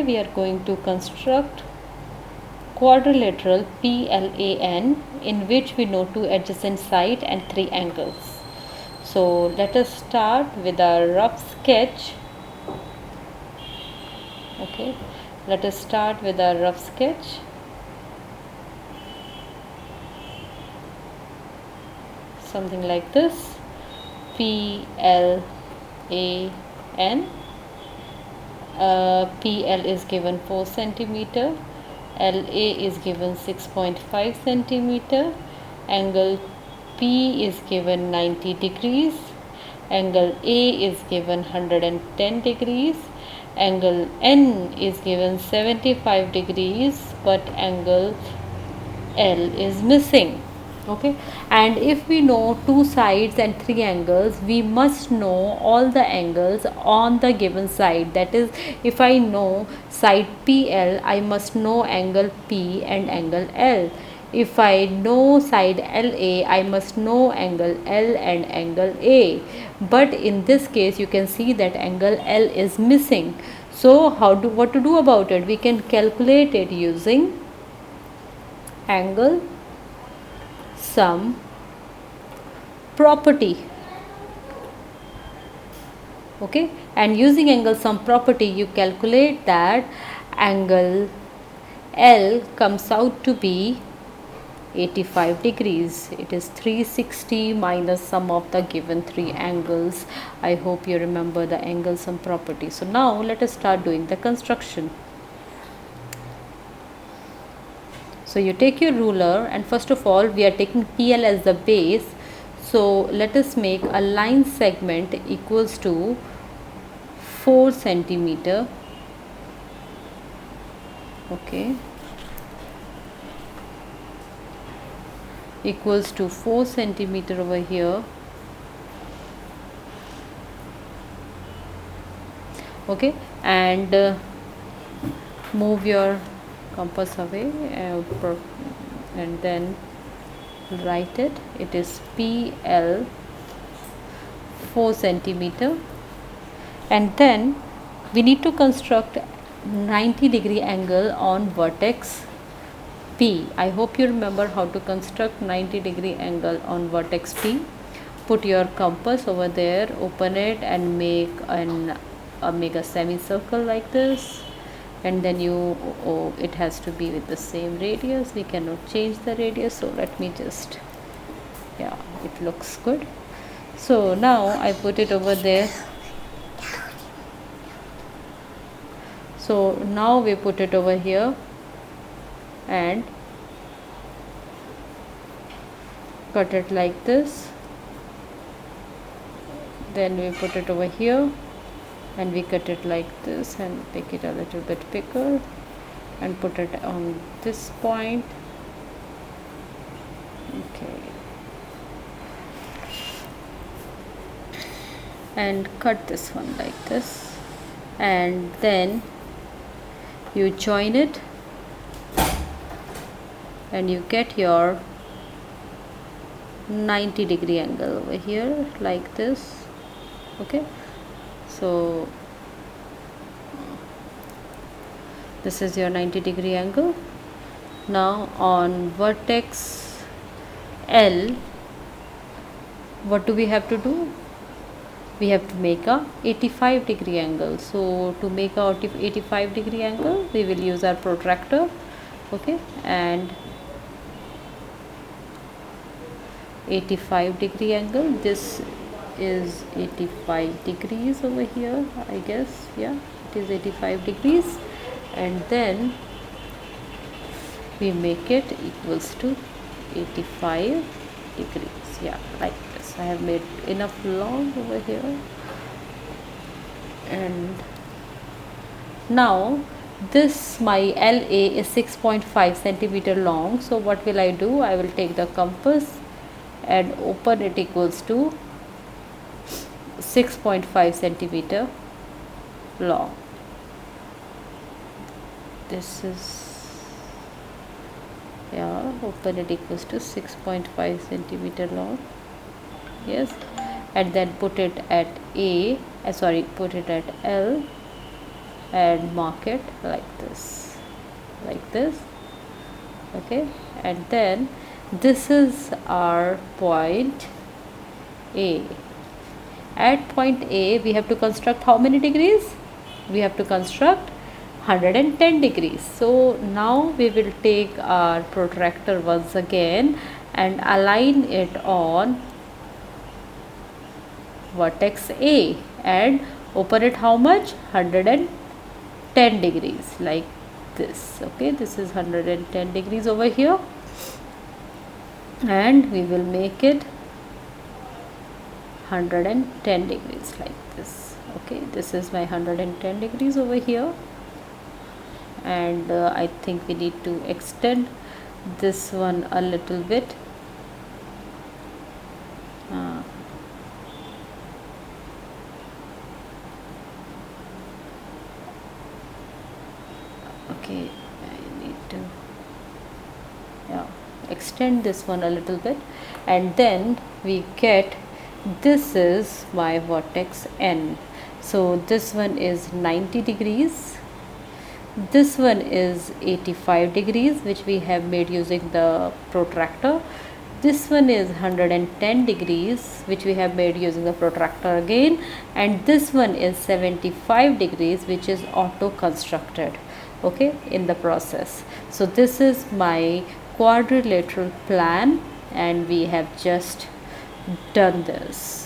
we are going to construct quadrilateral PLAN in which we know two adjacent sides and three angles. So let us start with a rough sketch. Okay, let us start with a rough sketch. Something like this. PLAN. PL is given 4 centimeter, LA is given 6.5 centimeter, angle P is given 90 degrees, angle A is given 110 degrees, angle N is given 75 degrees, but angle L is missing. Okay, and if we know two sides and three angles, we must know all the angles on the given side. That is, if I know side PL, I must know angle P and angle L. If I know side LA, I must know angle L and angle A. But in this case, you can see that angle L is missing. So what to do about it? We can calculate it using angle sum property. Okay, and using angle sum property, you calculate that angle L comes out to be 85 degrees. It is 360 minus sum of the given three angles. I hope you remember the angle sum property. So now let us start doing the construction. So you take your ruler, and first of all we are taking PL as the base. So let us make a line segment equals to 4 centimeter. Okay, equals to 4 centimeter over here. Okay, and move your compass away and then write it. It is PL 4 centimeter, and then we need to construct 90 degree angle on vertex P. I hope you remember how to construct 90 degree angle on vertex P. Put your compass over there, open it and make a semicircle like this, and then it has to be with the same radius. We cannot change the radius, so let me just, yeah, it looks good. So now I put it over there. So now we put it over here and cut it like this. Then we put it over here and we cut it like this and make it a little bit bigger and put it on this point. Okay, and cut this one like this, and then you join it and you get your 90 degree angle over here like this. Okay, so this is your 90 degree angle. Now on vertex L, what do we have to do? We have to make a 85 degree angle. So to make a 85 degree angle, we will use our protractor. Okay, and 85 degree angle, this is 85 degrees over here, I guess. Yeah, it is 85 degrees, and then we make it equals to 85 degrees. Yeah, like this. I have made enough long over here, and now this my LA is 6.5 centimeter long. So what will I do? I will take the compass and open it equals to 6.5 centimeter long. This is, yeah, open it equals to 6.5 centimeter long. Yes, and then put it at put it at L, and mark it like this, okay. And then this is our point A. At point A we have to construct how many degrees? We have to construct 110 degrees. So now we will take our protractor once again and align it on vertex A and open it how much? 110 degrees, like this, okay. This is 110 degrees over here, and we will make it 110 degrees like this, okay. This is my 110 degrees over here, and I think we need to extend this one a little bit. Okay, I need to extend this one a little bit, and then we get, this is my vertex N. So this one is 90 degrees, this one is 85 degrees, which we have made using the protractor. This one is 110 degrees, which we have made using the protractor again, and this one is 75 degrees, which is auto constructed, okay, in the process. So this is my quadrilateral plan, and we have just done this.